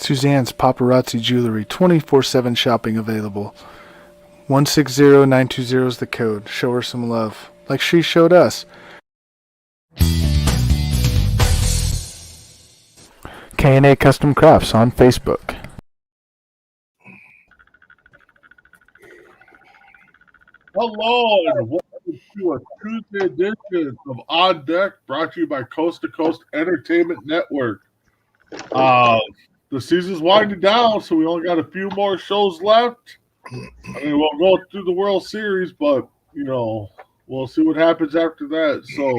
Suzanne's Paparazzi Jewelry, 24/7 shopping available. 160920 is the code. Show her some love, like she showed us. K&A Custom Crafts on Facebook. Hello and welcome to a Tuesday edition of On Deck, brought to you by Coast to Coast Entertainment Network. The season's winding down, so we only got a few more shows left. I mean, we'll go through the World Series, but we'll see what happens after that. So,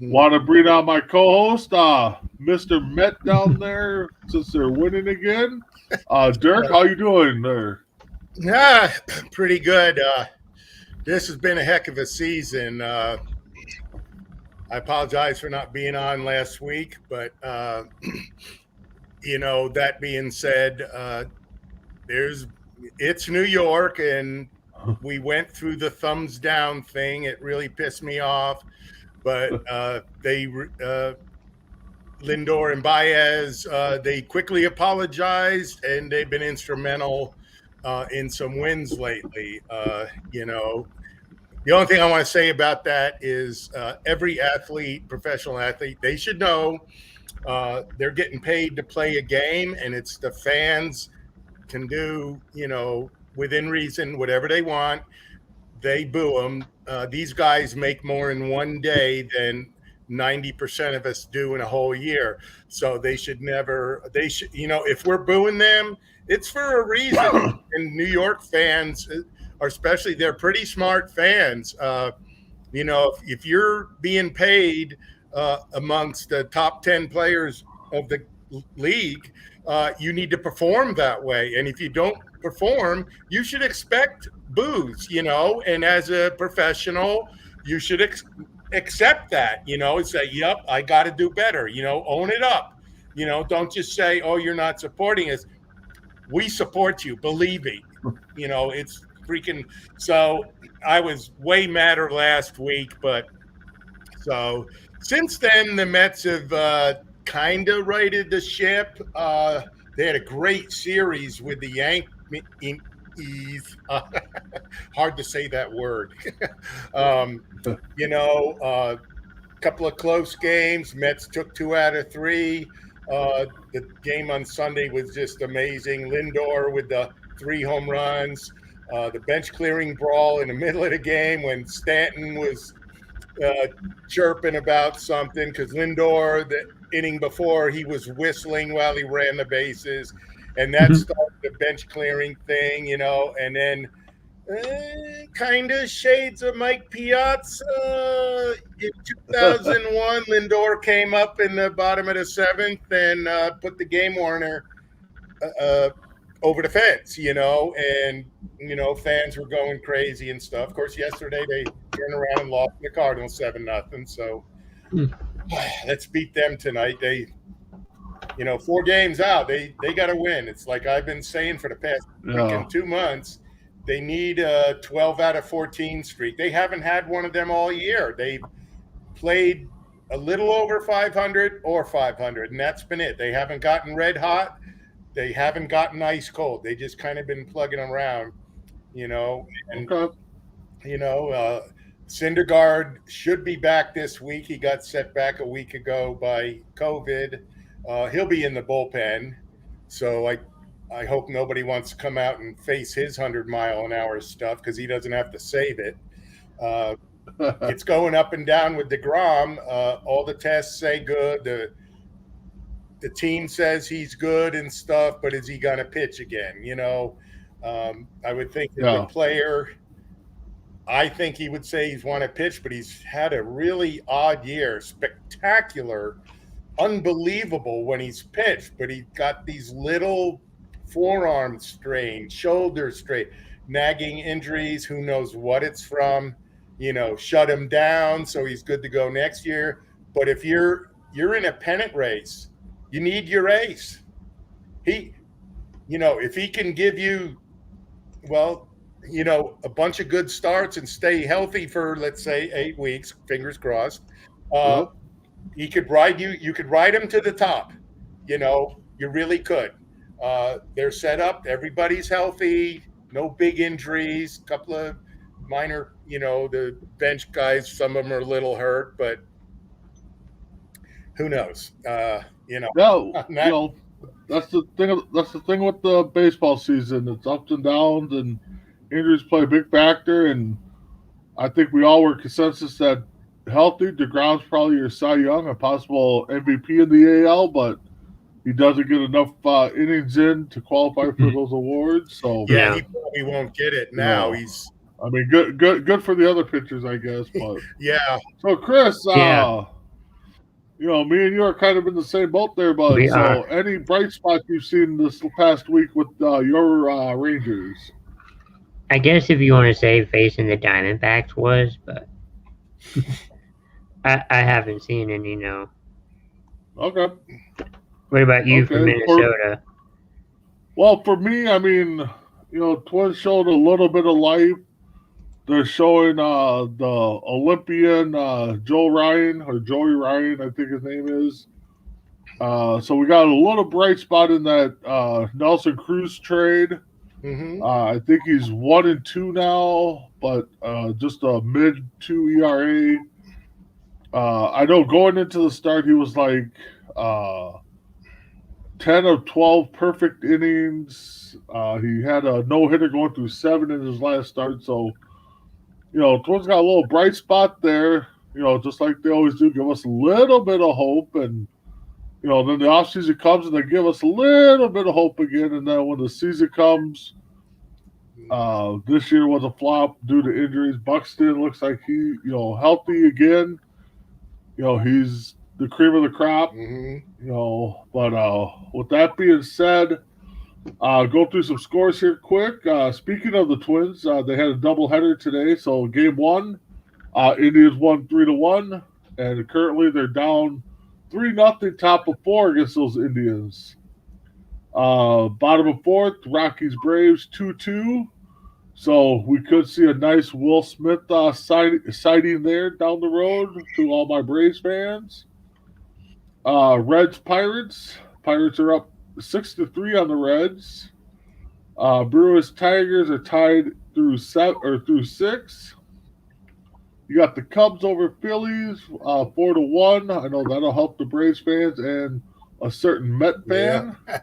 want to bring on my co-host, Mr. Met down there, since they're winning again. Dirk, how you doing there? Yeah, pretty good. This has been a heck of a season. I apologize for not being on last week, but that being said, it's New York, and we went through the thumbs down thing. It really pissed me off, but Lindor and Baez, they quickly apologized, and they've been instrumental in some wins lately. The only thing I want to say about that is every athlete, professional athlete, they should know they're getting paid to play a game, and it's the fans can do, within reason, whatever they want. They boo them. These guys make more in one day than 90% of us do in a whole year. So they should, if we're booing them, it's for a reason. And New York fans, especially, they're pretty smart fans. If you're being paid amongst the top 10 players of the league, you need to perform that way. And if you don't perform, you should expect boos, and as a professional, you should accept that, and say, yep, I got to do better, own it up. Don't just say, oh, you're not supporting us. We support you, believe me. It's freaking. So I was way madder last week, but so since then the Mets have kind of righted the ship. They had a great series with the Yankees. Hard to say that word. Couple of close games. Mets took 2 out of 3. The game on Sunday was just amazing. Lindor with the 3 home runs. The bench clearing brawl in the middle of the game when Stanton was chirping about something, because Lindor, the inning before, he was whistling while he ran the bases, and that started the bench clearing thing, and then kind of shades of Mike Piazza. In 2001, Lindor came up in the bottom of the 7th and put the game winner over the fence, and fans were going crazy and stuff. Of course, yesterday they turned around and lost the Cardinals 7-0. So let's beat them tonight. They, 4 games out, they got to win. It's like I've been saying for the past 2 months. They need a 12 out of 14 streak. They haven't had one of them all year. They've played a little over 500 or 500, and that's been it. They haven't gotten red hot. They haven't gotten ice cold. They just kind of been plugging around, and, Syndergaard should be back this week. He got set back a week ago by COVID. He'll be in the bullpen. So I hope nobody wants to come out and face his 100-mile-an-hour stuff, because he doesn't have to save it. It's going up and down with DeGrom. All the tests say good. The team says he's good and stuff, but is he going to pitch again? I would think the player, I think he would say he's want to pitch, but he's had a really odd year. Spectacular, unbelievable when he's pitched, but he got these little forearm strain, shoulder strain, nagging injuries. Who knows what it's from? Shut him down so he's good to go next year. But if you're in a pennant race, you need your ace. If he can give you, a bunch of good starts and stay healthy for, let's say, 8 weeks, fingers crossed, he could ride you. You could ride him to the top. You really could. they're set up. Everybody's healthy. No big injuries. A couple of minor, the bench guys. Some of them are a little hurt, but who knows? Yeah, that's the thing. That's the thing with the baseball season. It's ups and downs, and injuries play a big factor. And I think we all were consensus that healthy, DeGrom's probably your Cy Young, a possible MVP in the AL, but he doesn't get enough innings in to qualify for those awards. So yeah, he probably won't get it now. I mean, good for the other pitchers, I guess. But yeah. So Chris, me and you are kind of in the same boat there, bud. So any bright spots you've seen this past week with your Rangers? I guess if you want to say facing the Diamondbacks was, but I haven't seen any, no. Okay. What about you from Minnesota? Well, for me, I mean, Twins showed a little bit of life. They're showing the Olympian Joey Ryan, I think his name is. So we got a little bright spot in that Nelson Cruz trade. Mm-hmm. I think he's 1-2 now, but just a mid-2 ERA. I know going into the start, he was like 10 of 12 perfect innings. He had a no-hitter going through 7 in his last start. So, Twins got a little bright spot there, just like they always do, give us a little bit of hope. And, then the offseason comes and they give us a little bit of hope again. And then when the season comes, this year was a flop due to injuries. Buxton looks like he, healthy again. He's the cream of the crop. Mm-hmm. But with that being said, go through some scores here quick. Speaking of the Twins, they had a doubleheader today. So game 1, Indians won 3-1, and currently they're down 3-0, top of 4 against those Indians. Bottom of 4th, Rockies Braves 2-2. So we could see a nice Will Smith sighting there down the road to all my Braves fans. Reds Pirates. Pirates are up 6-3 on the Reds. Brewers Tigers are tied through 6. You got the Cubs over Phillies 4-1. I know that'll help the Braves fans and a certain Met fan. Yeah.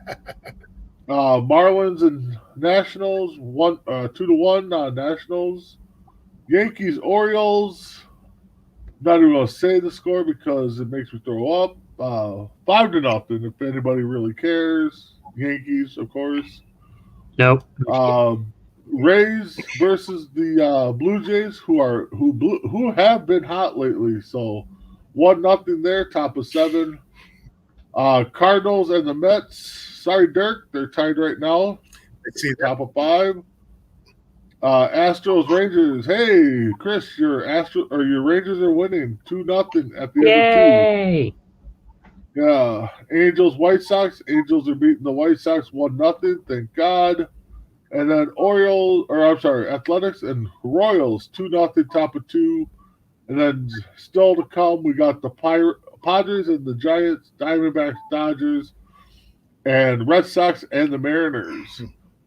Marlins and Nationals 2-1. Nationals. Yankees Orioles. Not even gonna say the score because it makes me throw up. 5-0. If anybody really cares. Yankees, of course. Nope. Rays versus the Blue Jays, who have been hot lately. So 1-0 there, top of 7. Cardinals and the Mets. Sorry, Dirk, they're tied right now. Let's see top of 5. Astros Rangers. Hey, Chris, your Rangers are winning 2-0 at the end of 2. Yeah. Angels White Sox. Angels are beating the White Sox 1-0. Thank God. And then Athletics and Royals 2-0, top of 2. And then still to come, we got the Padres and the Giants, Diamondbacks, Dodgers, and Red Sox and the Mariners.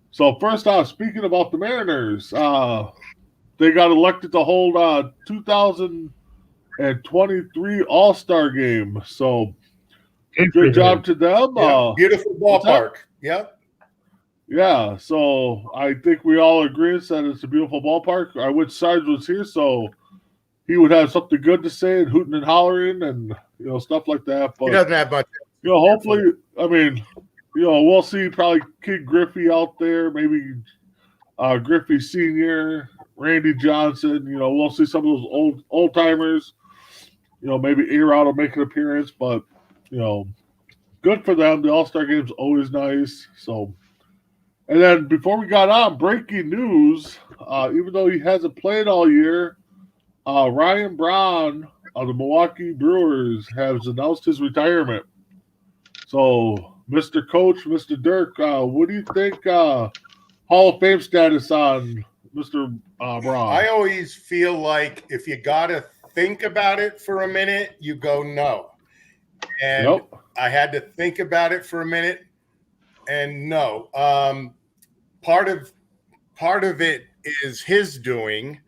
So first off, speaking about the Mariners, they got elected to hold 2023 All-Star Game. So good job to them. Yeah, beautiful ballpark. Yep. Yeah, so I think we all agree that it's a beautiful ballpark. I wish Sarge was here, so he would have something good to say and hooting and hollering and stuff like that. But he doesn't have much. Hopefully, I mean, we'll see probably King Griffey out there, maybe Griffey Sr., Randy Johnson. We'll see some of those old timers. Maybe A-Rod will make an appearance, but good for them. The All-Star Game's always nice. So. And then before we got on, breaking news, even though he hasn't played all year, Ryan Braun of the Milwaukee Brewers has announced his retirement. So, Mr. Coach, Mr. Dirk, what do you think Hall of Fame status on Mr. Braun? I always feel like if you got to think about it for a minute, you go no. And I had to think about it for a minute. and no. Part of it is his doing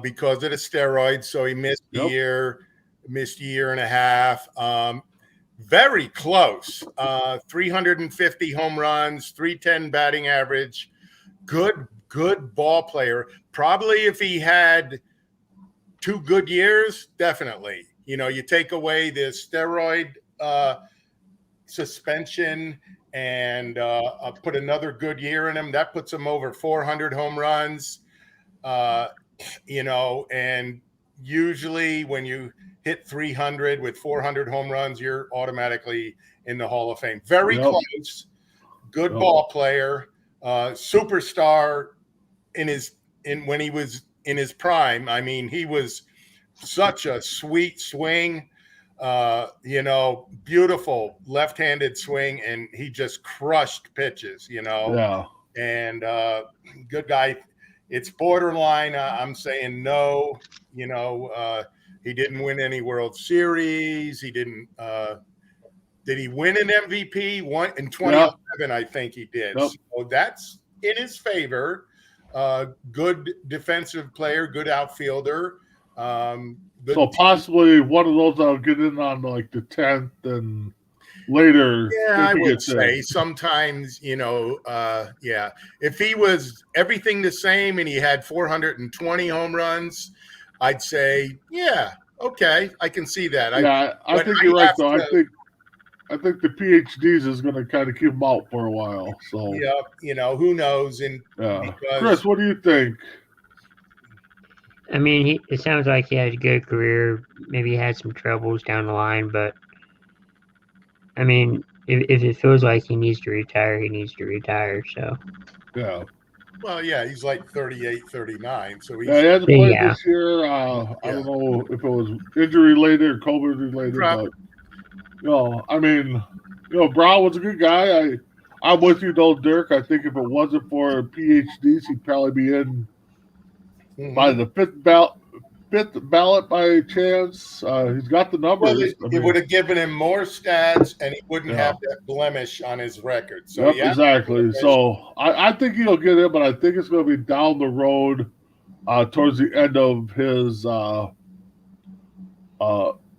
because of the steroids. So he missed a Yep. year and a half. Very close. 350 home runs, 310 batting average. Good ball player. Probably if he had 2 good years, definitely. You take away the steroid suspension and put another good year in him, that puts him over 400 home runs. And usually when you hit 300 with 400 home runs, you're automatically in the Hall of Fame. Very Yep. close. Good ball player, superstar when he was in his prime. I mean, he was such a sweet swing, beautiful left-handed swing, and he just crushed pitches, Yeah. and good guy. It's borderline. I'm saying no. He didn't win any World Series. He didn't. Did he win an MVP? One in 2011, I think he did. Yep. So that's in his favor. Good defensive player, good outfielder. Good So possibly one of those that'll get in on like the 10th and later. Yeah, I if he would gets in. say sometimes, if he was everything the same and he had 420 home runs, I'd say, yeah, okay, I can see that. Yeah, I but think I you're right have though. to- I think the PhDs is going to kind of keep him out for a while. So yeah, who knows? And yeah. because- Chris, what do you think? I mean, it sounds like he had a good career. Maybe he had some troubles down the line, but I mean, if it feels like he needs to retire, he needs to retire. So Yeah. well, yeah, he's like 38, 39, so he's Yeah, he hasn't played Yeah. this year. I don't know if it was injury related or COVID related, Probably. but I mean, Brown was a good guy. I'm with you though, Dirk. I think if it wasn't for PhDs, he'd probably be in by the fifth ballot by chance. He's got the numbers. Well, it would have given him more stats, and he wouldn't Yeah. have that blemish on his record. So Yep, exactly. So I think he'll get in, but I think it's going to be down the road towards the end of his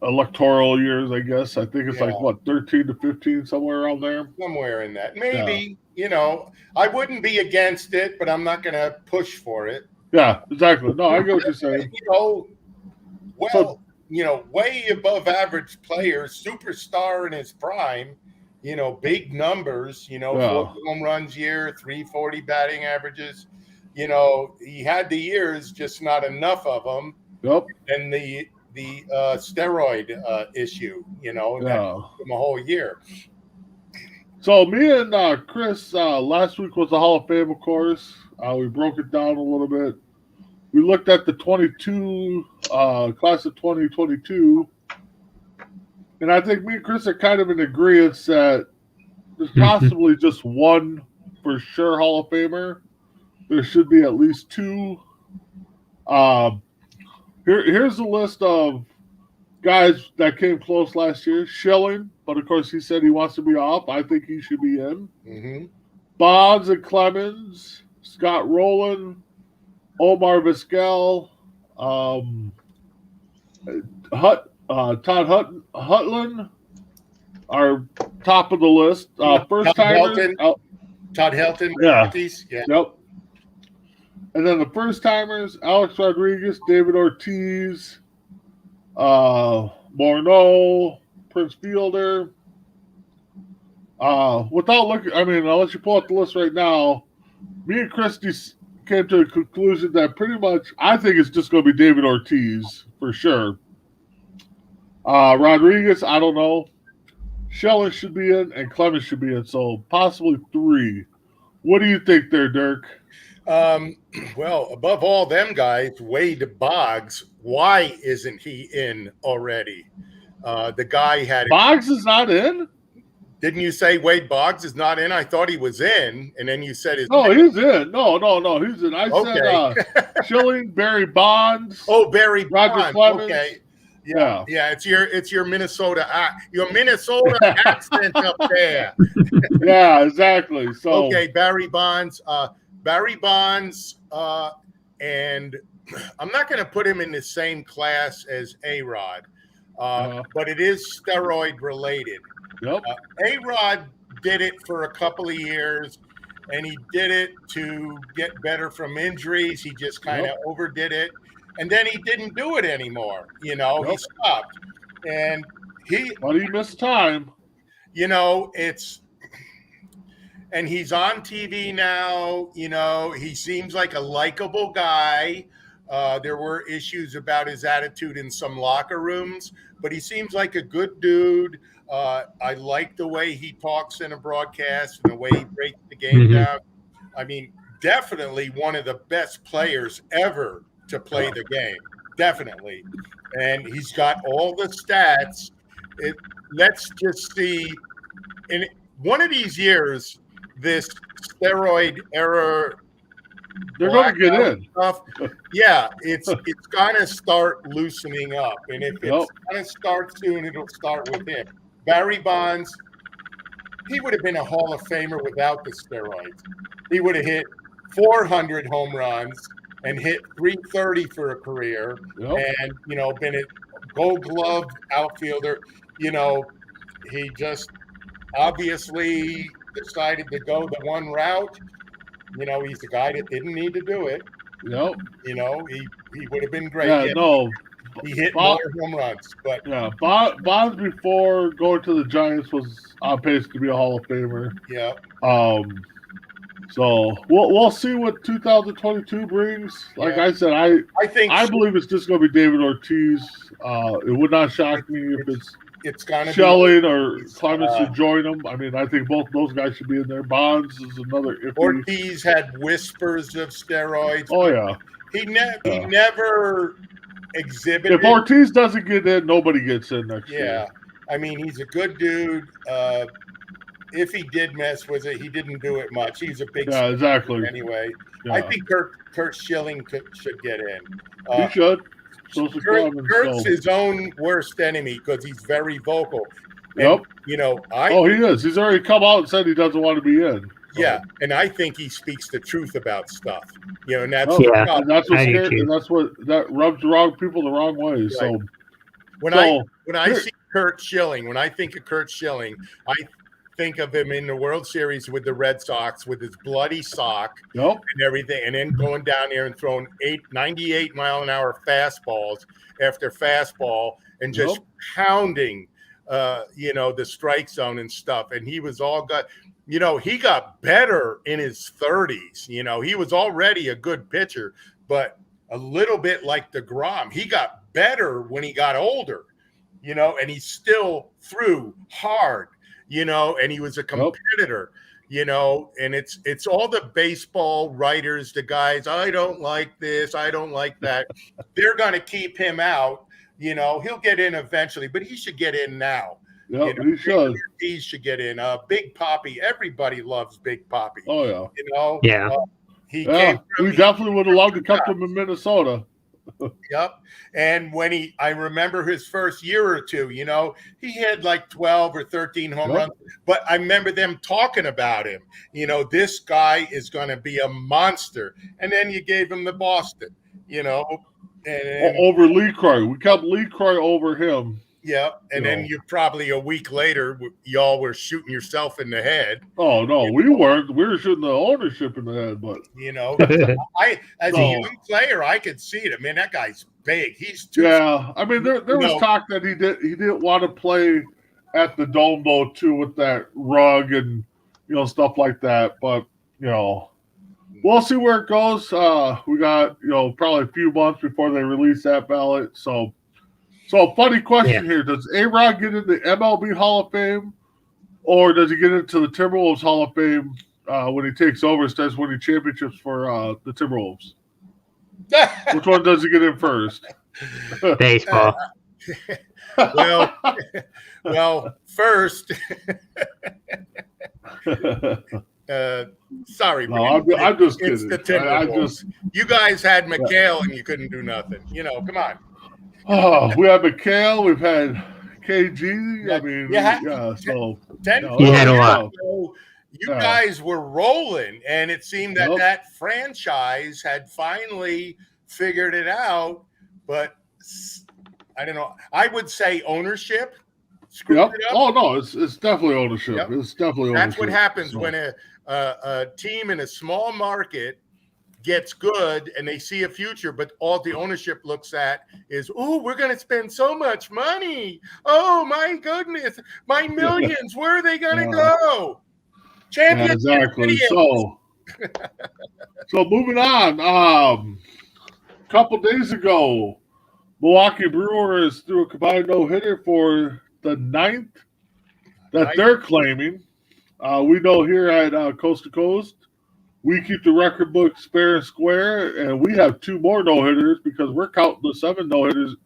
electoral years, I guess. I think it's Yeah. like, 13 to 15, somewhere around there. somewhere in that, maybe. I wouldn't be against it, but I'm not going to push for it. Yeah, exactly. No, I get what you're saying. Way above average player, superstar in his prime, big numbers, 40 home runs year, 340 batting averages. He had the years, just not enough of them. Yep. And the steroid issue, that took him a whole year. So me and Chris, last week was the Hall of Fame, of course. We broke it down a little bit. We looked at the 22 class of 2022, and I think me and Chris are kind of in agreement that there's possibly just one for sure Hall of Famer. There should be at least 2. Here's a list of guys that came close last year. Schilling, but of course he said he wants to be off. I think he should be in. Mm-hmm. Bonds and Clemens, Scott Rowland, Omar Vizquel, Todd Hutland are top of the list. First timers. Todd Helton. Yeah. Yeah. Yep. And then the first timers: Alex Rodriguez, David Ortiz, Morneau, Prince Fielder. Without looking, I'll let you pull up the list right now. Me and Christy came to a conclusion that pretty much I think it's just going to be David Ortiz for sure. Rodriguez, I don't know. Schilling should be in, and Clemens should be in, so possibly 3. What do you think there, Dirk? Well, above all them guys, Wade Boggs, why isn't he in already? The guy had Boggs is not in? Didn't you say Wade Boggs is not in? I thought he was in, and then you said his No, name. he's in. No, he's in. I said Schilling, Barry Bonds. Oh, Barry Roger Bonds. Clemens. Okay. Yeah. Yeah, it's your Minnesota accent up there. Yeah, exactly. So Okay, Barry Bonds. Barry Bonds, and I'm not going to put him in the same class as A-Rod, but it is steroid related. yep. A-Rod did it for a couple of years, and he did it to get better from injuries. He just kind of overdid it, and then he didn't do it anymore. He stopped, and But he missed time. And he's on TV now. He seems like a likable guy. There were issues about his attitude in some locker rooms, but he seems like a good dude. I like the way he talks in a broadcast and the way he breaks the game down. I mean, definitely one of the best players ever to play the game. Definitely. And he's got all the stats. Let's just see. In one of these years, this steroid era, They're going to get in. stuff, yeah, it's going to start loosening up. And if it's going to start soon, it'll start with him. Barry Bonds, he would have been a Hall of Famer without the steroids. He would have hit 400 home runs and hit 330 for a career, and been a Gold Glove outfielder. He just obviously decided to go the one route. He's a guy that didn't need to do it. Yep. He would have been great. Yeah, no. He hit more home runs, but yeah, Bonds before going to the Giants was on pace to be a Hall of Famer. Yeah. So we'll see what 2022 brings. Like I said, I believe it's just going to be David Ortiz. It would not shock me if it's going to Schelling or Clemens to join them. I mean, I think both those guys should be in there. Bonds is another iffy. Ortiz had whispers of steroids. Oh yeah. He never exhibited. If Ortiz doesn't get in, nobody gets in next year. Yeah. I mean, he's a good dude. If he did mess with it, he didn't do it much. He's a big exactly. Anyway, Yeah. I think Kurt Schilling should get in. He should. Kurt's his own worst enemy because he's very vocal. Yep. And, he is. He's already come out and said he doesn't want to be in. Yeah, and I think he speaks the truth about stuff. And that's and that's what's scary, and that's what that rubs the wrong people the wrong way. Right. So when I see Kurt Schilling, when I think of Kurt Schilling, I think of him in the World Series with the Red Sox with his bloody sock and everything, and then going down there and throwing 98-mile-an-hour fastballs after fastball and just pounding, the strike zone and stuff. And he was all got. He got better in his 30s. He was already a good pitcher, but a little bit like DeGrom. He got better when he got older, and he still threw hard, and he was a competitor, and it's all the baseball writers, the guys, I don't like this, I don't like that. They're going to keep him out. He'll get in eventually, but he should get in now. Yeah, he should. He should get in. Big Papi. Everybody loves Big Papi. Oh yeah. Yeah. We definitely would have loved to come to him in Minnesota. Yep. And when I remember his first year or two, he had like 12 or 13 home runs. But I remember them talking about him. This guy is going to be a monster. And then you gave him the Boston. And over Lee Croy. We kept Lee Croy over him. Yeah, and then you probably a week later, y'all were shooting yourself in the head. Oh no, we weren't. We were shooting the ownership in the head, but as a young player, I could see it. I mean, that guy's big. He's too. Yeah, I mean, there was talk that he didn't want to play at the Dome though too with that rug and stuff like that. But we'll see where it goes. We got probably a few months before they release that ballot, so. So, funny question here. Does A-Rod get into the MLB Hall of Fame, or does he get into the Timberwolves Hall of Fame when he takes over and starts winning championships for the Timberwolves? Which one does he get in first? Baseball. Well, first, sorry. No, I'm just kidding. It's the Timberwolves. You guys had McHale and you couldn't do nothing. Come on. Oh, we have McHale. We've had KG. Yeah, I mean, yeah, so 10 no, You had a years lot. ago, you Yeah. guys were rolling, and it seemed that Yep. that franchise had finally figured it out. But I don't know. I would say ownership screwed Yep. it up. Oh no, it's definitely ownership. Yep. It's definitely That's ownership. what happens So, when a team in a small market gets good and they see a future, but all the ownership looks at is, oh, we're going to spend so much money. Oh my goodness, my millions. Where are they going to Yeah. go? yeah, Championship exactly. video. So moving on. A couple days ago, Milwaukee Brewers threw a combined no-hitter for the 9th that Nice. they're claiming. We know here at Coast to Coast, we keep the record book fair and square, and we have 2 more no-hitters because we're counting the 7 no-hitters,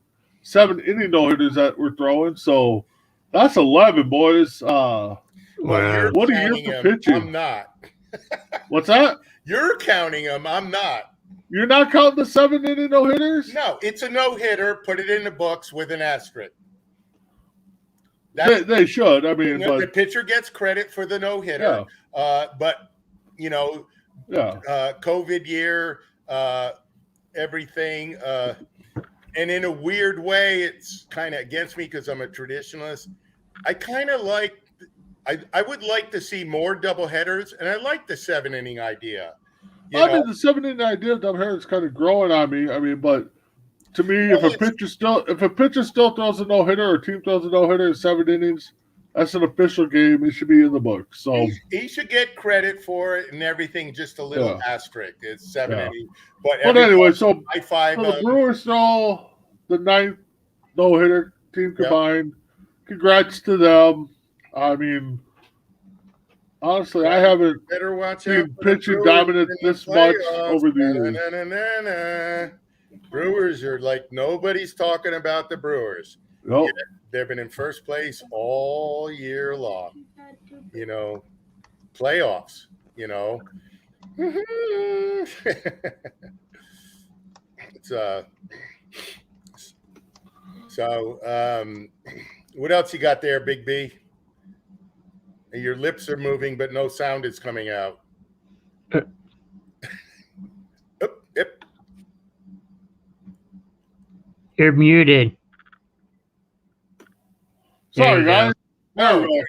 7 inning no-hitters that we're throwing. So that's 11, boys. Well, you're What a year counting for them. pitching. I'm not. What's that? You're counting them. I'm not. You're not counting the 7 inning no-hitters? No, it's a no-hitter. Put it in the books with an asterisk. That's, They should. I mean, the but pitcher gets credit for the no-hitter. But, you know, yeah. COVID year, everything. And in a weird way, it's kind of against me because I'm a traditionalist. I kind of like, I would like to see more doubleheaders, and I like the 7-inning idea. You I know, mean, the 7 inning idea of doubleheader is kind of growing on me. I mean, but to me, Well, if a pitcher still throws a no hitter or a team throws a no hitter in 7 innings, that's an official game. It should be in the book. So he should get credit for it and everything. Just a little Yeah. asterisk. It's 7 Yeah. innings. But anyway, so high five. the Brewers throw the 9th no hitter team combined. Congrats to them. I mean, honestly, I haven't Better watch seen out for the pitching Brewers dominant in the this much playoffs. over the years. Na-na-na-na-na. Brewers are like nobody's talking about the Brewers. Nope. They've been in first place all year long. You know, playoffs. You know, it's so. What else you got there, Big B? Your lips are moving, but no sound is coming out. Yep. You're muted. There Sorry, you go. guys. There we go.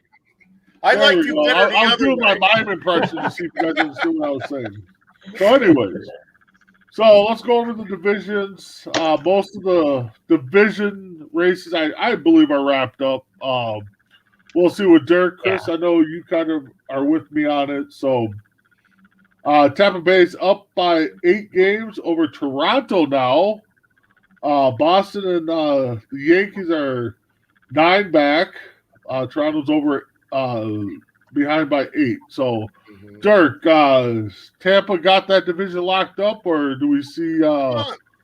I There like we you go. better the I'm other doing my way. mime impression to see if you guys understood what I was saying. So, anyways, so let's go over the divisions. Most of the division races, I believe, are wrapped up. We'll see with Dirk, Chris. I know you kind of are with me on it. So, Tampa Bay's up by 8 games over Toronto now. Boston and the Yankees are 9 back. Toronto's over behind by 8. So, Dirk, Tampa got that division locked up, or do we see?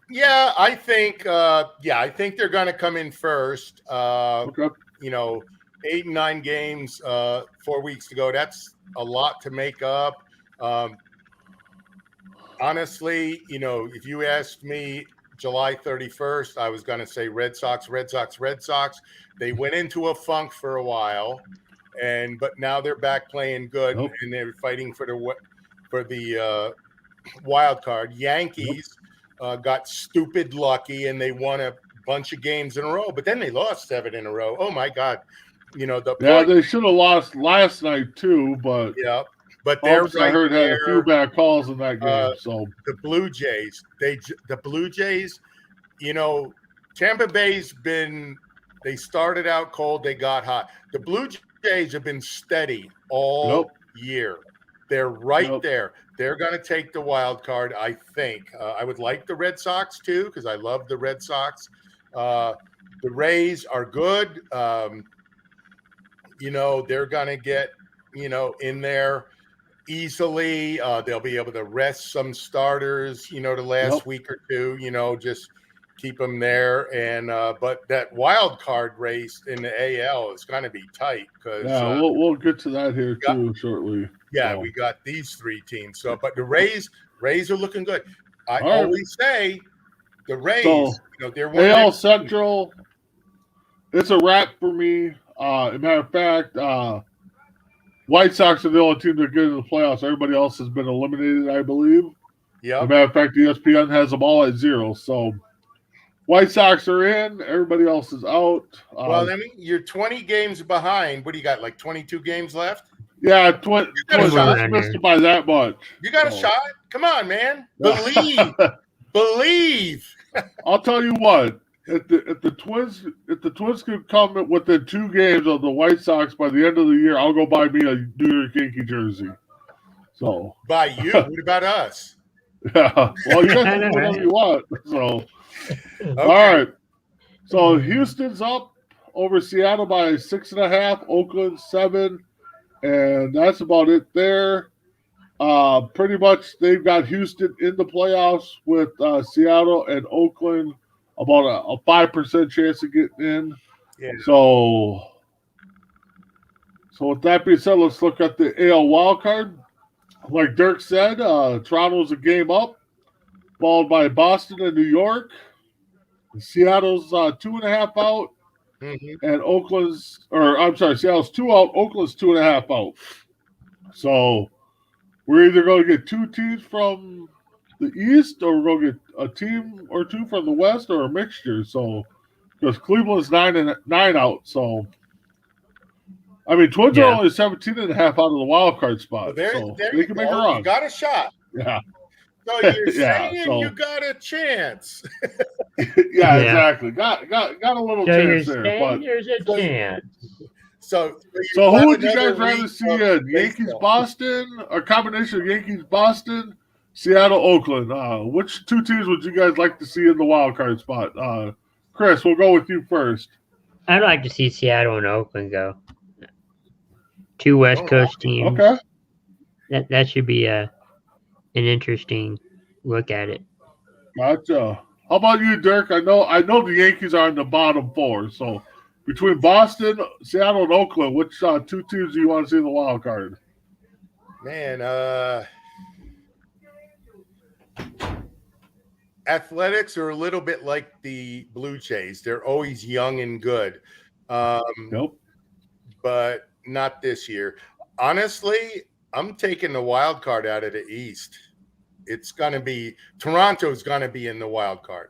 Yeah, I think. I think they're going to come in first. Okay. You know, 8 and 9 games, 4 weeks to go. That's a lot to make up. Honestly, you know, if you asked me July 31st, I was going to say Red Sox. They went into a funk for a while, but now they're back playing good, Nope. and they're fighting for the wild card. Yankees got stupid lucky, and they won a bunch of games in a row, but then they lost 7 in a row. Oh my God! You know they should have lost last night too, but yeah. But they're I heard had a few bad calls in that game. So the Blue Jays, you know, Tampa Bay's they started out cold, they got hot. The Blue Jays have been steady all year. They're right there. They're going to take the wild card, I think. I would like the Red Sox too, because I love the Red Sox. The Rays are good. You know, they're going to get, you know, in there easily. They'll be able to rest some starters, you know, the last week or two, you know, just keep them there. And but that wild card race in the AL is going to be tight because we'll get to that here too shortly. Yeah, we got these 3 teams. So, but the Rays are looking good. I always say the Rays, you No, they're AL Central, it's a wrap for me. As a matter of fact, White Sox are the only team that get into the playoffs. Everybody else has been eliminated, I believe. As a Yep. matter of fact, ESPN has them all at 0. So White Sox are in. Everybody else is out. Well, I mean, you're 20 games behind. What do you got? Like 22 games left? yeah, got a Twins shot. just missed it by that much. You got a So- shot? Come on, man. Believe. I'll tell you what. If the Twins could come within 2 games of the White Sox by the end of the year, I'll go buy me a New York Yankee jersey. So By you. What about us? yeah, well, you guys I can know, do whatever right? you want. So Okay. all right. So Houston's up over Seattle by 6.5, Oakland 7, and that's about it there. Pretty much they've got Houston in the playoffs with Seattle and Oakland about a 5% chance of getting in. Yeah. So with that being said, let's look at the AL wild card. Like Dirk said, Toronto's a game up, followed by Boston and New York. Seattle's 2.5 out, Mhm. and Seattle's 2 out, Oakland's 2.5 out. So we're either going to get 2 teams from the East, or we're going to get a team or 2 from the West, or a mixture. So because Cleveland's 9 out, so I mean, Twins are Yeah. only 17.5 out of the wild card spot, Well, there so there they you can make a go. run. You got a shot. Yeah, So you're Yeah, saying so- you got a chance. yeah, exactly. Got a little So you're chance there, saying but. there's a chance. So So got who would you another guys rather week see of in? Yankees, baseball. Boston, a combination of Yankees, Boston, Seattle, Oakland. Which 2 teams would you guys like to see in the wild card spot? Chris, we'll go with you first. I'd like to see Seattle and Oakland go. 2 West All Coast teams. Okay. That should be an interesting look at it. Gotcha. How about you, Dirk? I know the Yankees are in the bottom 4. So between Boston, Seattle, and Oakland, which 2 teams do you want to see in the wild card? Man, Athletics are a little bit like the Blue Jays. They're always young and good, Nope. but not this year. Honestly, I'm taking the wild card out of the East. It's going to be Toronto's going to be in the wild card,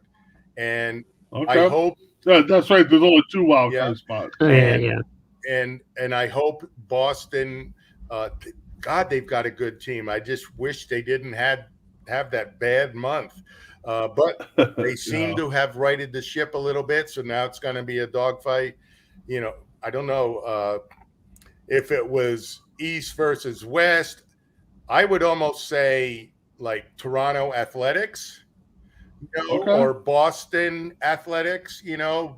and Okay. I hope That's right. There's only 2 wild Yeah. card spots. Oh, yeah, And- yeah. and I hope Boston. God, they've got a good team. I just wish they didn't have that bad month, but they seem to have righted the ship a little bit. So now it's going to be a dogfight. You know, I don't know if it was East versus West. I would almost say like Toronto Athletics, Okay. or Boston Athletics,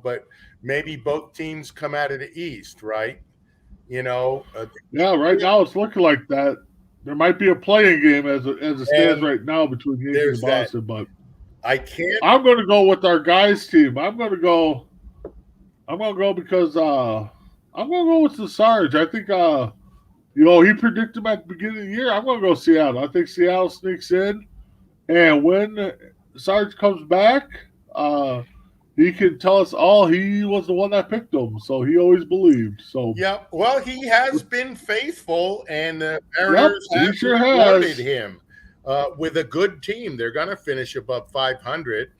but maybe both teams come out of the East, right? Yeah, right now it's looking like that. There might be a playing game as it stands And right now between Yankees there's and that. Boston, but I can't. I'm going to go with our guys team. I'm going to go because I'm going to go with the Sarge. I think he predicted him at the beginning of the year. I'm going to go Seattle. I think Seattle sneaks in, and when Sarge comes back, he can tell us all he was the one that picked him. So he always believed. So Yeah, well, he has been faithful, and the Mariners he have sure rewarded has. him with a good team. They're going to finish above 500.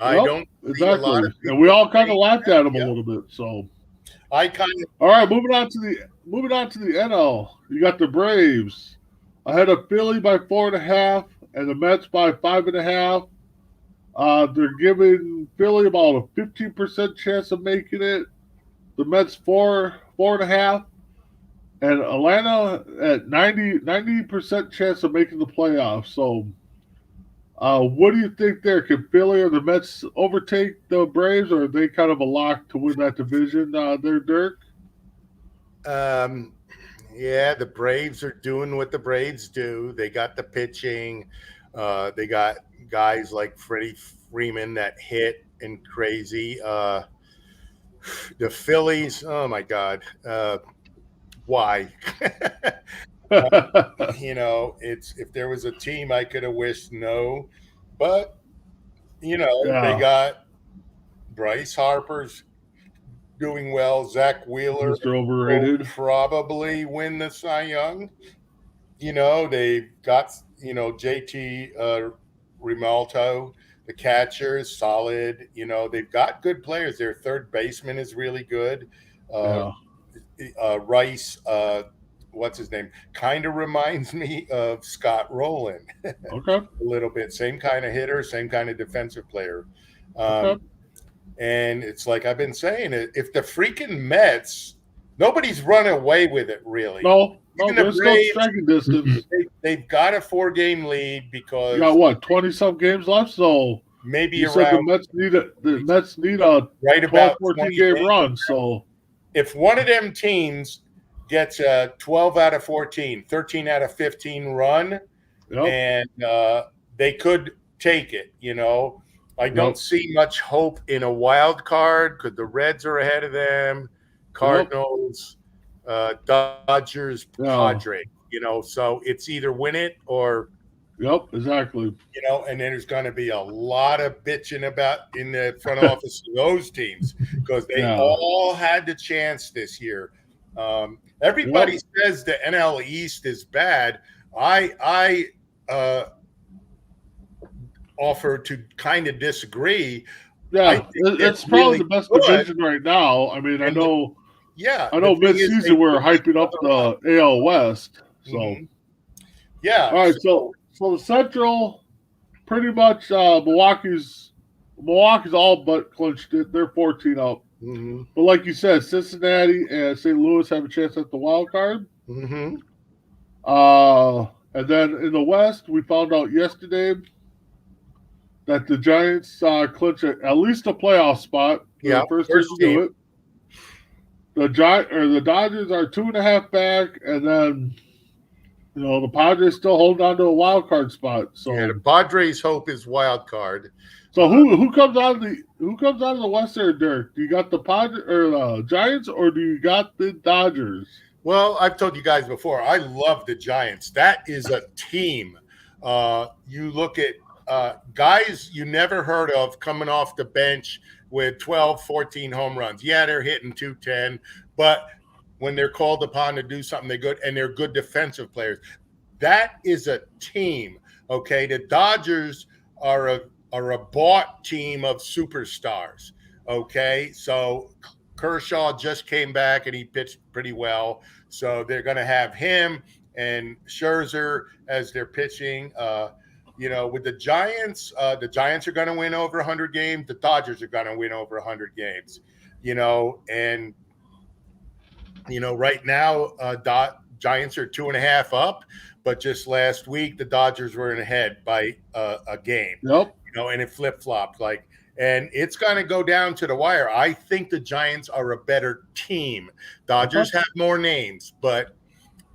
I Yep, don't see a exactly. lot of And we all kind of laughed at him Yeah. a little bit. So I kind of all right, moving on to the NL. You got the Braves ahead of Philly by 4.5 and the Mets by 5.5. They're giving Philly about a 15% chance of making it. The Mets 4.5, and Atlanta at 90% chance of making the playoffs. So, what do you think there? Can Philly or the Mets overtake the Braves, or are they kind of a lock to win that division? There, Dirk. yeah, the Braves are doing what the Braves do. They got the pitching. They got guys like Freddie Freeman that hit and crazy. The Phillies, oh my God, why? It's if there was a team I could have wished no, but Yeah. they got Bryce Harper's doing well. Zach Wheeler Mr. Overrated. will probably win the Cy Young. You know, they've got, you know, JT Rimalto, the catcher is solid. You know, they've got good players. Their third baseman is really good. Rice, what's his name? Kind of reminds me of Scott Rowland Okay. a little bit. Same kind of hitter, same kind of defensive player. Okay. And it's like I've been saying, if the freaking Mets, nobody's running away with it, really. No, Even they're the still Braves- striking distance. They've got a 4-game lead because You got what, 20-some games left? So maybe you said around the Mets need a right 12, about 14 20 game games. run. So If one of them teams gets a 12 out of 14, 13 out of 15 run, yep. and they could take it, you know. I don't see much hope in a wild card because the Reds are ahead of them, Cardinals, Dodgers, Padres, you know. So it's either win it or, Yep, exactly. you know, and then there's going to be a lot of bitching about in the front office of those teams because they all had the chance this year. Everybody says the NL East is bad. I offer to kind of disagree. Yeah, it's probably really the best good. division right now. I mean, I And know Yeah, I know the thing is mid-season they- we're hyping up the AL West. So Mhm. Yeah. all right, so the Central, pretty much Milwaukee's all but clinched it. They're 14 up. Mhm. But like you said, Cincinnati and St. Louis have a chance at the wild card. Mhm. And then in the West, we found out yesterday that the Giants clinch at least a playoff spot. They're Yeah, the first first team to do team. it. The Dodgers are 2.5 back, and then the Padres still hold on to a wild card spot. So, Yeah, the Padres' hope is wild card. so who comes out of the West there, Derek? Do you got the Padres or the Giants, or do you got the Dodgers? Well, I've told you guys before, I love the Giants. That is a team. You look at guys you never heard of coming off the bench with 12, 14 home runs. Yeah, they're hitting 210, but when they're called upon to do something, they're good, and they're good defensive players. That is a team, okay? The Dodgers are a bought team of superstars, okay? So Kershaw just came back, and he pitched pretty well. So they're going to have him and Scherzer as their pitching. With the Giants are going to win over 100 games. The Dodgers are going to win over 100 games, and right now, Giants are 2.5 up, but just last week, the Dodgers were in ahead by a game, Yep. and it flip-flopped and it's going to go down to the wire. I think the Giants are a better team. Dodgers have more names, but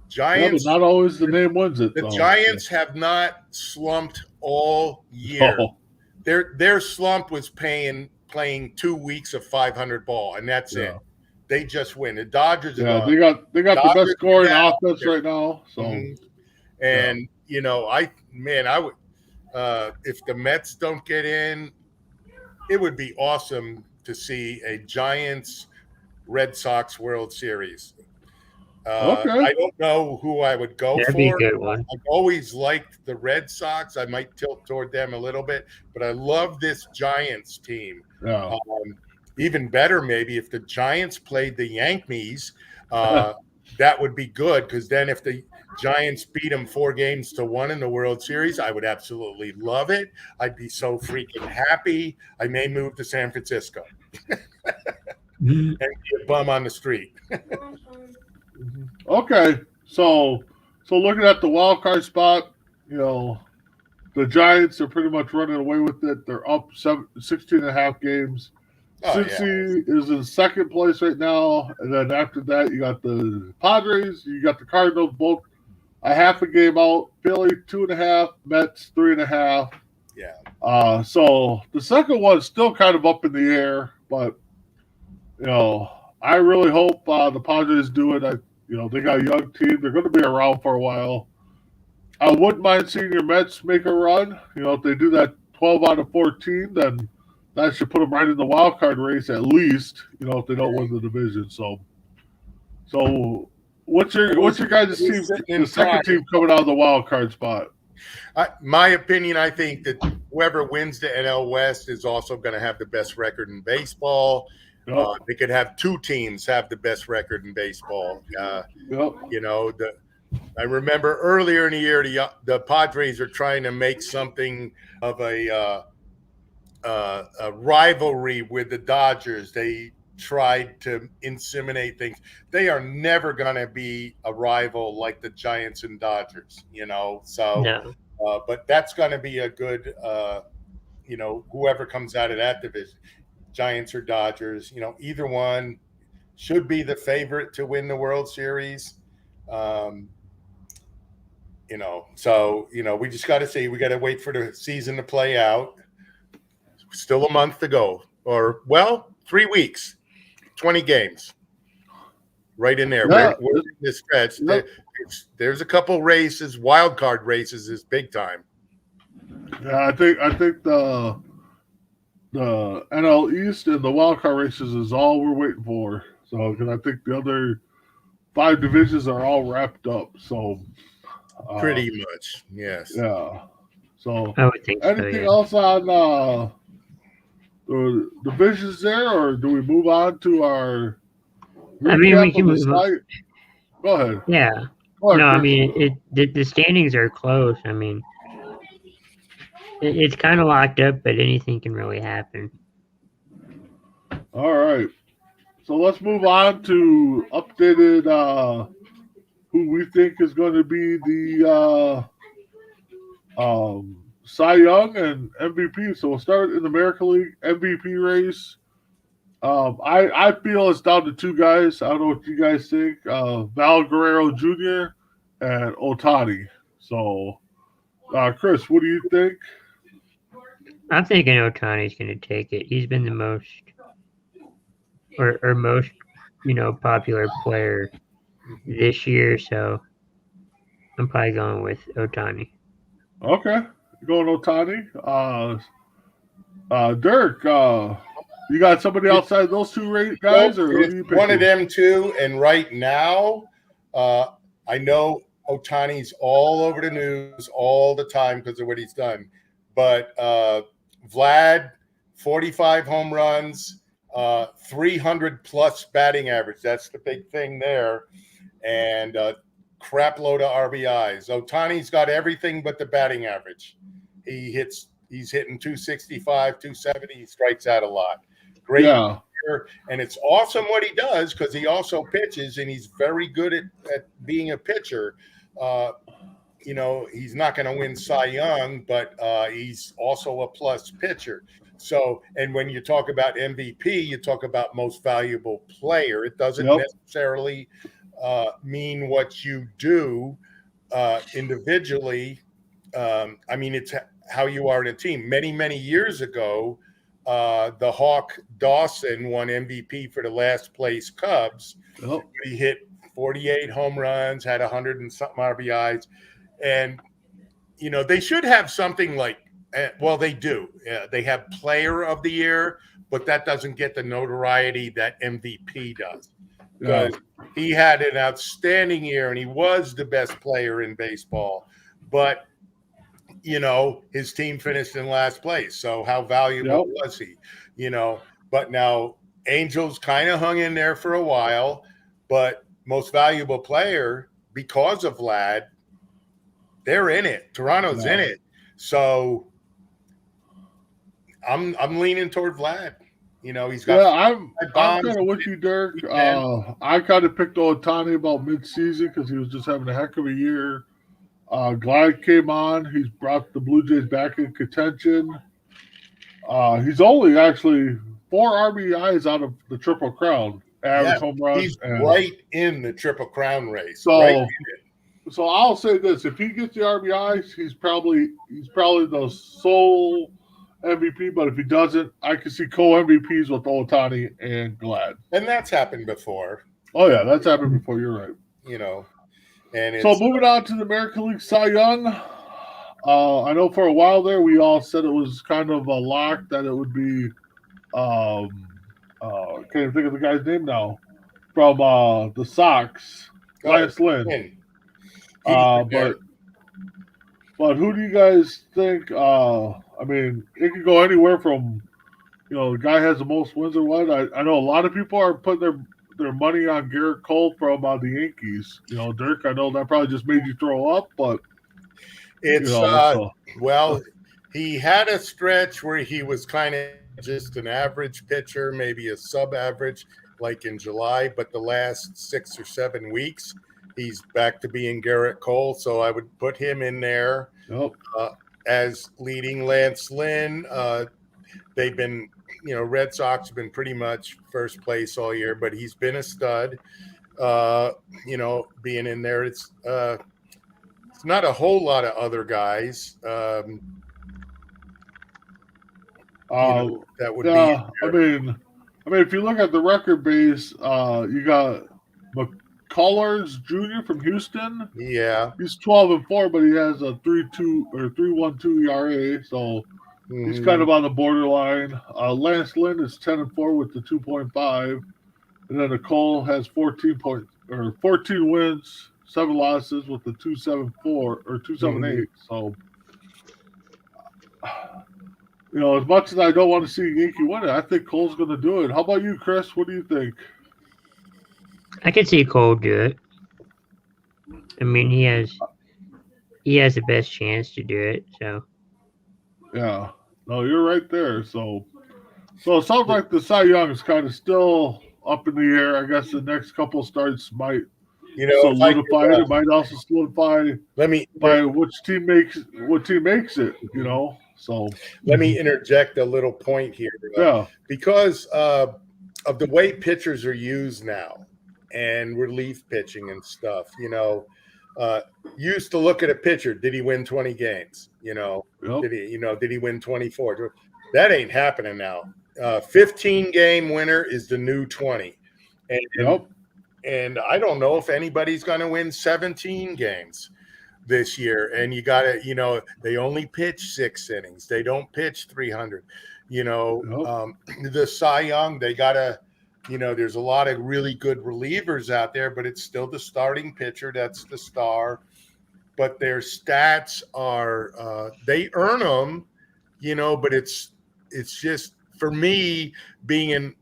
Giants, not always the name wins it. the though. Giants have not slumped all year. Oh, Their slump was playing 2 weeks of 500 ball, and that's it. They just win. The Dodgers are yeah, they got the Dodgers best scoring are down offense there. right now. So Mhm. And I would if the Mets don't get in, it would be awesome to see a Giants Red Sox World Series. Okay. I don't know who I would go That'd for. be a good one. I've always liked the Red Sox. I might tilt toward them a little bit, but I love this Giants team. yeah, Even better, maybe if the Giants played the Yankees, that would be good, because then if the Giants beat them 4-1 in the World Series, I would absolutely love it. I'd be so freaking happy. I may move to San Francisco and be a bum on the street. okay. So looking at the wild card spot, the Giants are pretty much running away with it. They're up 16.5 games. Oh, yeah. Cincy is in second place right now, and then after that, you got the Padres, you got the Cardinals, both a half a game out. Philly 2.5, Mets 3.5. Yeah. So the second one is still kind of up in the air, but I really hope the Padres do it. They got a young team; they're going to be around for a while. I wouldn't mind seeing your Mets make a run. If they do that 12 out of 14, then that should put them right in the wild card race at least. If they don't win the division. So what's your guys' team? The second team coming out of the wild card spot. My opinion, I think that whoever wins the NL West is also going to have the best record in baseball. Yep. They could have two teams have the best record in baseball. Yep. I remember earlier in the year, the Padres are trying to make something of a rivalry with the Dodgers. They tried to inseminate things. They are never going to be a rival like the Giants and Dodgers, So, No. But that's going to be a good, whoever comes out of that division, Giants or Dodgers, either one should be the favorite to win the World Series. So, we just got to see. We got to wait for the season to play out. Still a month to go, 3 weeks, 20 games, right in there. Yeah. We're in this stretch. Yeah. There's a couple races, wild card races is big time. Yeah, I think the NL East and the wild card races is all we're waiting for. So, because I think the other 5 divisions are all wrapped up. So, Pretty much, yes. Yeah. So, I would think so, anything yeah. else on the divisions there, or do we move on to our? I mean, we recap can of the move on. site? Go ahead. Yeah. Go ahead, No, I Chris. mean, the standings are close. I mean, it's kind of locked up, but anything can really happen. All right. So let's move on to updated who we think is going to be the Cy Young and MVP. So we'll start in the American League MVP race. I feel it's down to 2 guys. I don't know what you guys think. Val Guerrero Jr. and Ohtani. So, Chris, what do you think? I'm thinking Ohtani's going to take it. He's been the most most popular player this year, so I'm probably going with Ohtani. Okay, going Ohtani. Dirk, you got somebody outside those 2 guys, or who do you pick? One of them two, and right now, I know Ohtani's all over the news all the time because of what he's done. But Vlad, 45 home runs, 300 plus batting average. That's the big thing there. And crap load of RBIs. Ohtani's got everything but the batting average. He's hitting 265, 270. He strikes out a lot. Great. Yeah. And it's awesome what he does because he also pitches, and he's very good at being a pitcher. He's not going to win Cy Young, but he's also a plus pitcher. So, and when you talk about MVP, you talk about most valuable player. It doesn't necessarily mean what you do individually. I mean, it's how you are in a team. Many, many years ago, the Hawk Dawson won MVP for the last place Cubs. Yep. He hit 48 home runs, had 100 and something RBIs. And, they should have something like, they do. They have player of the year, but that doesn't get the notoriety that MVP does. Because he had an outstanding year and he was the best player in baseball. But, his team finished in last place. So how valuable was he? But now Angels kind of hung in there for a while, but most valuable player, because of Vlad, they're in it. Toronto's in it. So I'm leaning toward Vlad. He's got. Yeah, I'm kind of with you, Dirk. I kind of picked Ohtani about mid-season because he was just having a heck of a year. Glad came on. He's brought the Blue Jays back in contention. He's only actually 4 RBIs out of the Triple Crown. Average home runs. He's right in the Triple Crown race. So I'll say this: if he gets the RBIs, he's probably the sole MVP. But if he doesn't, I can see co-MVPs with Ohtani and Glad. And that's happened before. Oh yeah, that's happened before. You're right. And so moving on to the American League Cy Young, I know for a while there we all said it was kind of a lock that it would be. Can't even think of the guy's name now from the Sox, Lance Lynn. Lynn. But who do you guys think? I mean, it could go anywhere from, the guy has the most wins or what. I know a lot of people are putting their money on Garrett Cole from the Yankees. Dirk, I know that probably just made you throw up, but it's well, he had a stretch where he was kind of just an average pitcher, maybe a sub-average, like in July. But the last 6 or 7 weeks, he's back to being Garrett Cole. So I would put him in there as leading Lance Lynn. They've been, Red Sox have been pretty much first place all year, but he's been a stud. Being in there, it's not a whole lot of other guys. That would be. I mean, if you look at the record base, you got McCullers Jr. from Houston. Yeah, he's 12-4, but he has a 3.2 or 3.12 ERA, so he's kind of on the borderline. Lance Lynn is 10-4 with the 2.5, and then Cole has 14 wins, 7 losses with the 2.74 or 2.78. So. As much as I don't want to see Yankee win it, I think Cole's going to do it. How about you, Chris? What do you think? I could see Cole do it. I mean, he has the best chance to do it. So. Yeah. No, you're right there. So it sounds like the Cy Young is kind of still up in the air. I guess the next couple starts might solidify it. It might also solidify which team makes it. So let me interject a little point here. Because of the way pitchers are used now and relief pitching and stuff, used to look at a pitcher. Did he win 20 games? Did he win 24? That ain't happening now. 15-game winner is the new 20. And I don't know if anybody's going to win 17 games this year. And you got to, they only pitch 6 innings. They don't pitch 300. The Cy Young, they got to, there's a lot of really good relievers out there, but it's still the starting pitcher that's the star. But their stats are, they earn them, but it's just, for me, being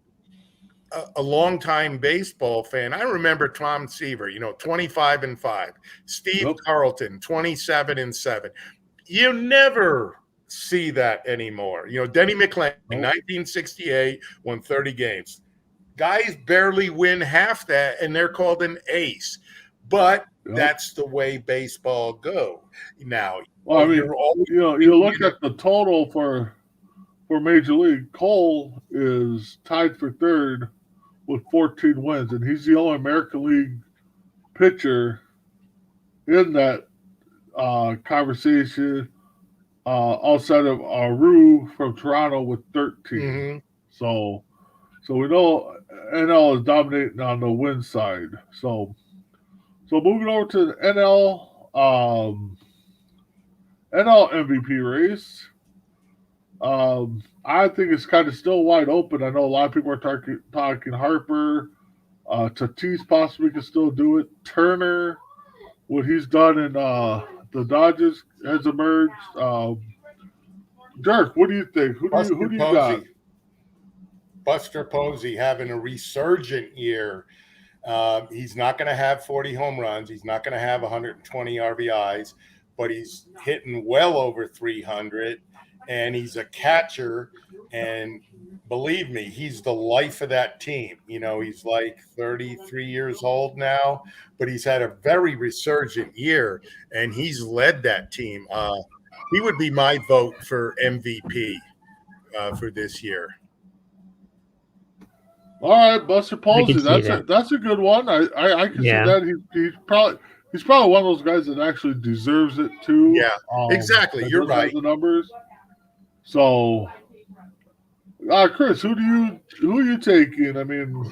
a longtime baseball fan, I remember Tom Seaver, 25-5, Steve Carlton, 27-7. You never see that anymore. Denny McClain, 1968, won 30 games. Guys barely win half that, and they're called an ace. But that's the way baseball go now. Well, I mean, you look at the total for Major League. Cole is tied for third with 14 wins, and he's the only American League pitcher in that conversation outside of Rue from Toronto with 13. So we know NL is dominating on the win side. So moving over to the NL MVP race. I think it's kind of still wide open. I know a lot of people are talking Harper. Tatis possibly can still do it. Turner, what he's done in the Dodgers has emerged. Dirk, what do you think? Who do you got? Buster Posey having a resurgent year. He's not going to have 40 home runs. He's not going to have 120 RBIs, but he's hitting well over 300. And he's a catcher, and believe me, he's the life of that team. He's like 33 years old now, but he's had a very resurgent year, and he's led that team. He would be my vote for MVP for this year. All right, Buster Posey, that's a good one. I can see that. He's probably one of those guys that actually deserves it too. Yeah, exactly. You're right. The numbers. So, Chris, who are you taking? I mean,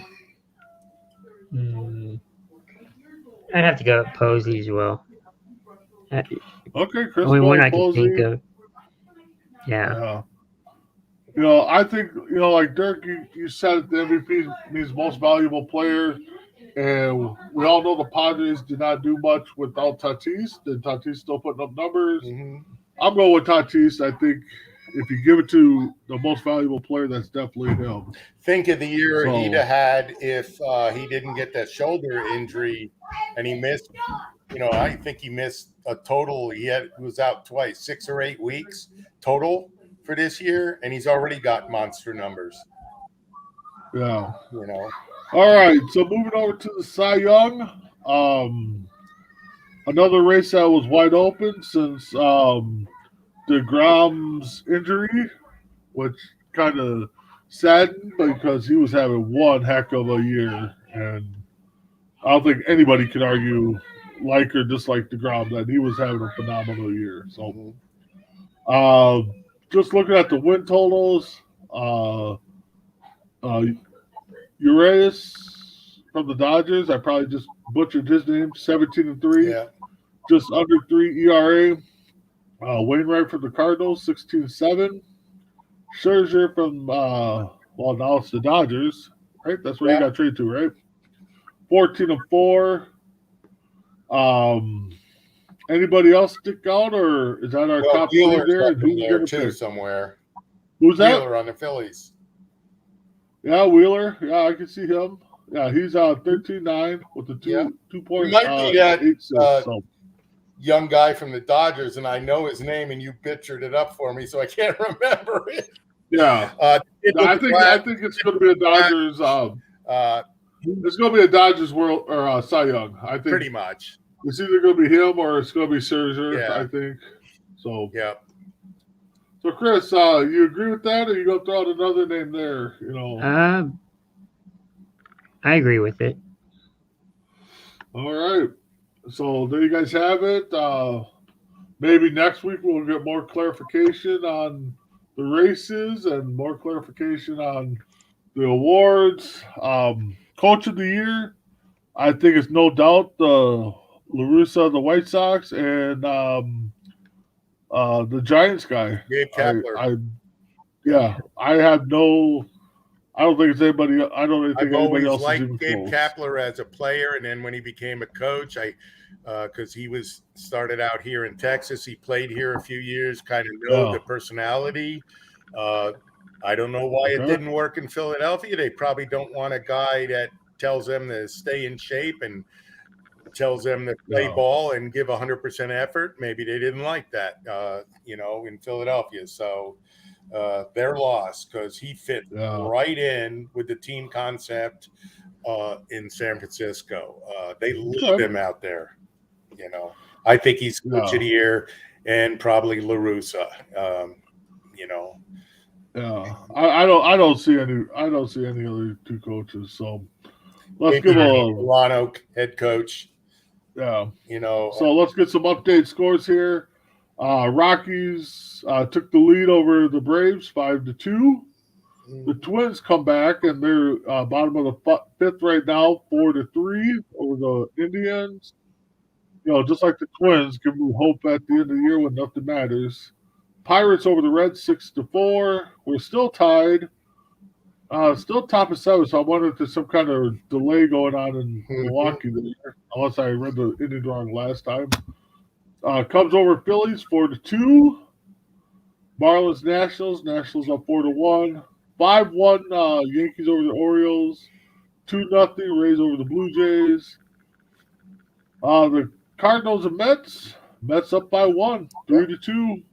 I'd have to go with Posey as well. Okay, Chris Only one I can Posey. think of. Yeah. I think, like Dirk, you said the MVP means most valuable player. And we all know the Padres did not do much without Tatis. Did Tatis still putting up numbers? Mhm. I'm going with Tatis. I think if you give it to the most valuable player, that's definitely him. Think of the year So- he'd have had if he didn't get that shoulder injury and he missed. I think he missed a total. He was out twice, 6 or 8 weeks total for this year, and he's already got monster numbers. Yeah. All right. So moving over to the Cy Young. Another race that was wide open since DeGrom's injury, which kind of saddened because he was having one heck of a year. And I don't think anybody can argue, like or dislike DeGrom, that he was having a phenomenal year. So, just looking at the win totals, Urias from the Dodgers, I probably just butchered his name, 17-3, Yeah. just under 3 ERA. Wainwright from the Cardinals, 16-7. Scherzer from, now it's the Dodgers, right? That's where you got traded to, right? 14-4. Anybody else stick out, or is that our top three Wheeler's there? up And who in you there gonna too pick? somewhere. Who's that? Wheeler on the Phillies. Yeah, Wheeler. Yeah, I can see him. Yeah, he's 13-9 with the 2.86. Might be that, So young guy from the Dodgers, and I know his name, and you butchered it up for me, so I can't remember it. yeah, I think it's going to be a Dodgers. It's going to be a Dodgers World or Cy Young. I think pretty much. it's either going to be him or it's going to be Scherzer. Yeah. I think so. Yeah. So Chris, you agree with that, or you going to throw out another name there? I agree with it. All right. So there you guys have it. Maybe next week we'll get more clarification on the races and more clarification on the awards. Coach of the Year, I think it's no doubt the La Russa, the White Sox, and the Giants guy. Gabe Kapler. I don't think it's anybody. I don't think I've anybody always else is liked even Gabe close. Kapler as a player, and then when he became a coach, because he started out here in Texas, he played here a few years, kind of know the personality. I don't know why it didn't work in Philadelphia. They probably don't want a guy that tells them to stay in shape and tells them to play ball and give 100% effort. Maybe they didn't like that, in Philadelphia. So they're lost because he fit right in with the team concept in San Francisco. They love him out there. I think he's coach of the year and probably La Russa. Yeah, I don't see any other two coaches. So let's give Milano head coach. Yeah, So let's get some updated scores here. Rockies took the lead over the Braves 5-2. The Twins come back and they're bottom of the fifth right now, 4-3 over the Indians. Just like the Twins, give them hope at the end of the year when nothing matters. Pirates over the Reds 6-4. We're still tied. Still top of 7, so I wonder if there's some kind of delay going on in Milwaukee there, unless I read the inning wrong last time. Cubs over Phillies 4-2. Marlins Nationals up 4-1. 5-1 Yankees over the Orioles. 2-0 Rays over the Blue Jays. The Cardinals and Mets up by 1, 3-2.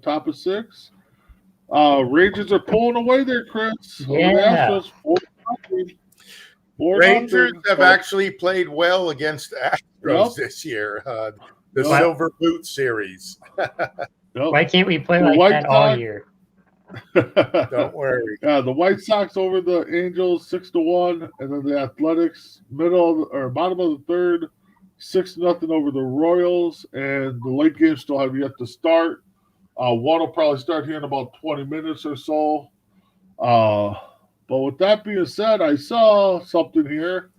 Top of 6. Rangers are pulling away there, Chris. Yeah. Rangers have actually played well against the Astros this year. The Silver Boot Series. Why can't we play like that all year? Don't worry. Yeah, the White Sox over the Angels 6-1, and then the Athletics bottom of the third 6-0 over the Royals, and the late games still have yet to start. One will probably start here in about 20 minutes or so. But with that being said, I saw something here.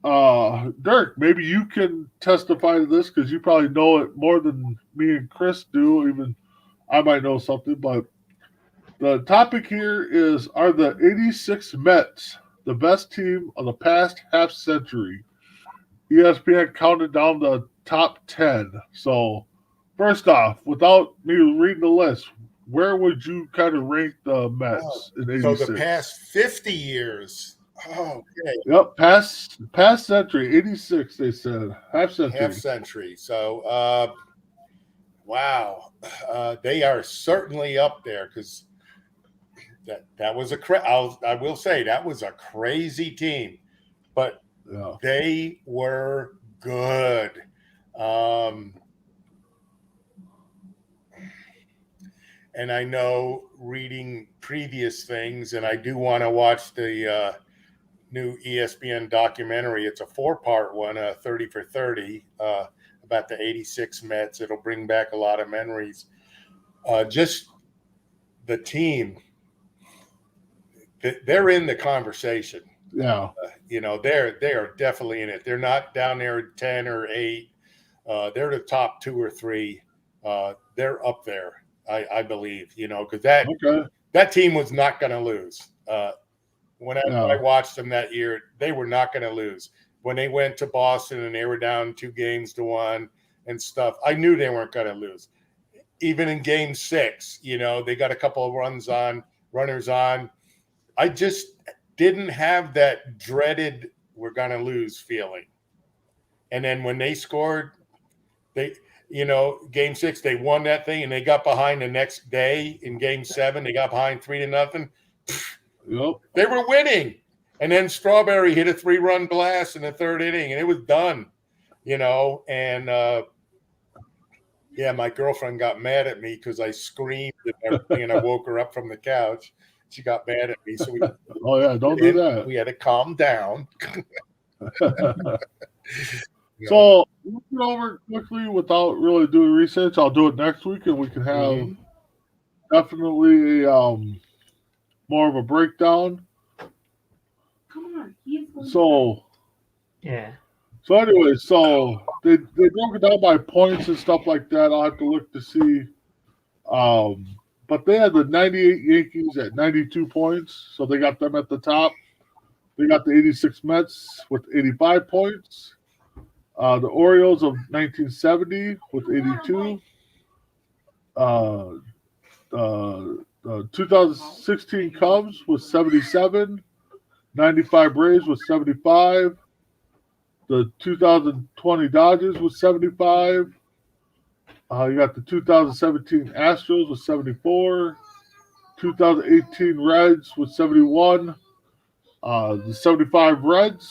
Dirk, maybe you can testify to this because you probably know it more than me and Chris do. Even I might know something, but the topic here is: Are the '86 Mets the best team of the past half century? ESPN counted down the top 10. So, first off, without me reading the list, where would you kind of rank the Mets in So '86? the past 50 years. Oh, okay. Yep, past century, '86. They said half century. Half century. So, wow, they are certainly up there because that was I will say that was a crazy team, but Yeah. they were good. And I know reading previous things, and I do want to watch the new ESPN documentary. It's a 4-part one, 30 for 30, about the '86 Mets. It'll bring back a lot of memories. Just the team, they're in the conversation. Yeah. They are definitely in it. They're not down there at 10 or 8. They're the top 2 or 3. They're up there, I believe, because that team was not going to lose. Whenever I watched them that year, they were not going to lose. When they went to Boston and they were down 2-1 and stuff, I knew they weren't going to lose. Even in Game 6, they got a couple of runners on. I just didn't have that dreaded we're going to lose feeling. And then when they scored, Game 6, they won that thing, and they got behind the next day in Game 7. They got behind 3-0. Yep. They were winning. And then Strawberry hit a 3-run blast in the 3rd inning, and it was done, And, my girlfriend got mad at me because I screamed and everything, and I woke her up from the couch. She got mad at me. So don't do that. We had to calm down. So, looking over quickly without really doing research, I'll do it next week, and we can have definitely a more of a breakdown. Come on. So, Yeah. So anyway, they broke it down by points and stuff like that. I'll have to look to see. But they had the 98 Yankees at 92 points, so they got them at the top. They got the 86 Mets with 85 points. The Orioles of 1970 with 82. The 2016 Cubs with 77. 95 Braves with 75. The 2020 Dodgers with 75. You got the 2017 Astros with 74. 2018 Reds with 71. The 75 Reds,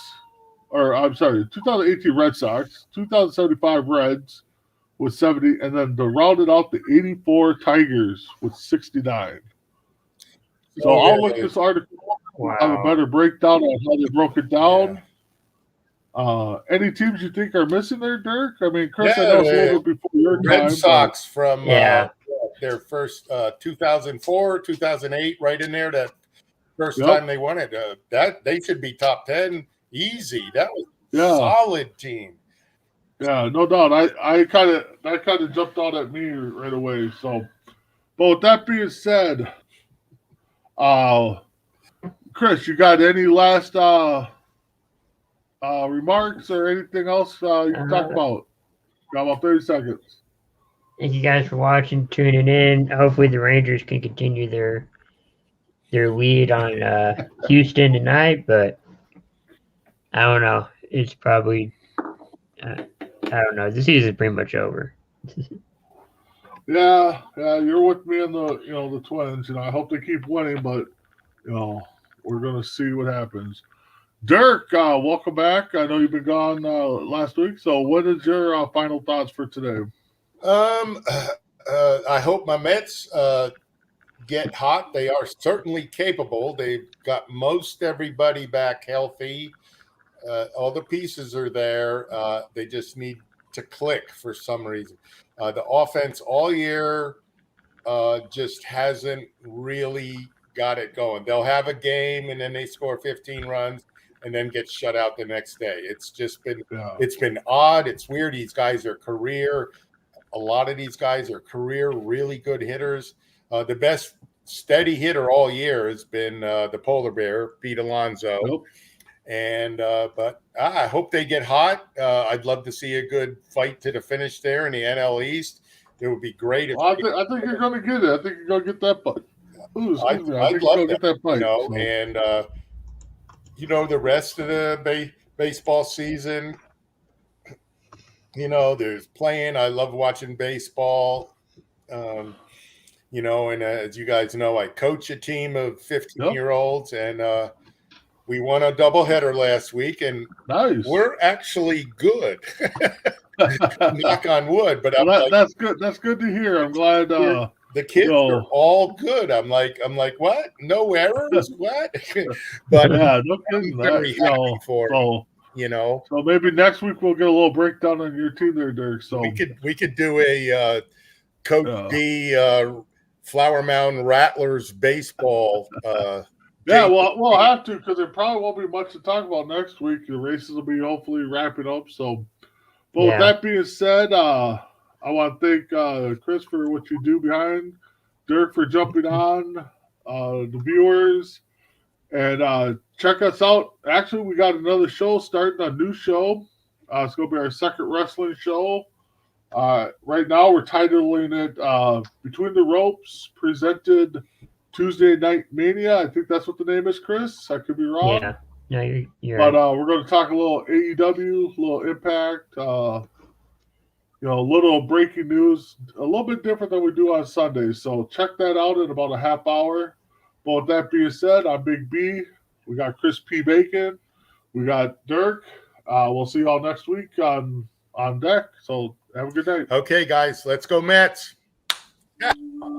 or I'm sorry, 2018 Red Sox, 2075 Reds with 70, and then to round it out, the 84 Tigers with 69. So I'll look this article up, have a better breakdown on how they broke it down. Any teams you think are missing there, Dirk? I mean, Chris, I know it's a little bit before your time. Red Sox from their first 2004, 2008, right in there. That first time they won it, that they should be top 10 easy. That was a solid team. Yeah, no doubt. That kind of jumped out at me right away. So, but with that being said, Chris, you got any last remarks or anything else you can talk about? Got about 30 seconds. Thank you guys for watching, tuning in. Hopefully the Rangers can continue their lead on Houston tonight, but I don't know. It's probably I don't know. The season's pretty much over. Yeah, you're with me in the Twins. I hope they keep winning, but we're gonna see what happens. Dirk, welcome back. I know you've been gone last week. So, what is your final thoughts for today? I hope my Mets get hot. They are certainly capable. They've got most everybody back healthy. All the pieces are there. They just need to click for some reason. The offense all year just hasn't really got it going. They'll have a game and then they score 15 runs. and then get shut out the next day. It's just been Yeah. it's been odd. It's weird. These guys are career. A lot of these guys are career really good hitters. The best steady hitter all year has been the polar bear, Pete Alonso. Nope. And but I hope they get hot. I'd love to see a good fight to the finish there in the NL East. It would be great if Well, I think you're going to get it. I think you're going to get that fight. Ooh, excuse me. I I'd think love you're going to get that fight. you know, so. and you know, the rest of the baseball season, you know, there's playing. I love watching baseball. You know, and as you guys know, I coach a team of 15-year-olds, and we won a doubleheader last week, and Nice. we're actually good. Knock on wood, but Well, that's good. That's good to hear. I'm glad. the kids no. are all good. I'm like, what? No errors? What? But Yeah, no I'm kidding. very happy for it, So, you know. so maybe next week we'll get a little breakdown on your team there, Dirk. So We could do a Coach D Flower Mountain Rattlers baseball. yeah, we'll have to because there probably won't be much to talk about next week. The races will be hopefully wrapping up. So, but with that being said, I want to thank Chris for what you do behind, Dirk for jumping on, the viewers, and check us out. Actually, we got another show starting, a new show. It's going to be our second wrestling show. Right now, we're titling it Between the Ropes, presented Tuesday Night Mania. I think that's what the name is, Chris. I could be wrong. Yeah. No, you're But right. we're going to talk a little AEW, a little Impact, you know, a little breaking news, a little bit different than we do on Sundays. So check that out in about a half hour. But with that being said, I'm Big B. We got Chris P. Bacon. We got Dirk. We'll see y'all next week on deck. So have a good night. Okay, guys, let's go Mets. Oh.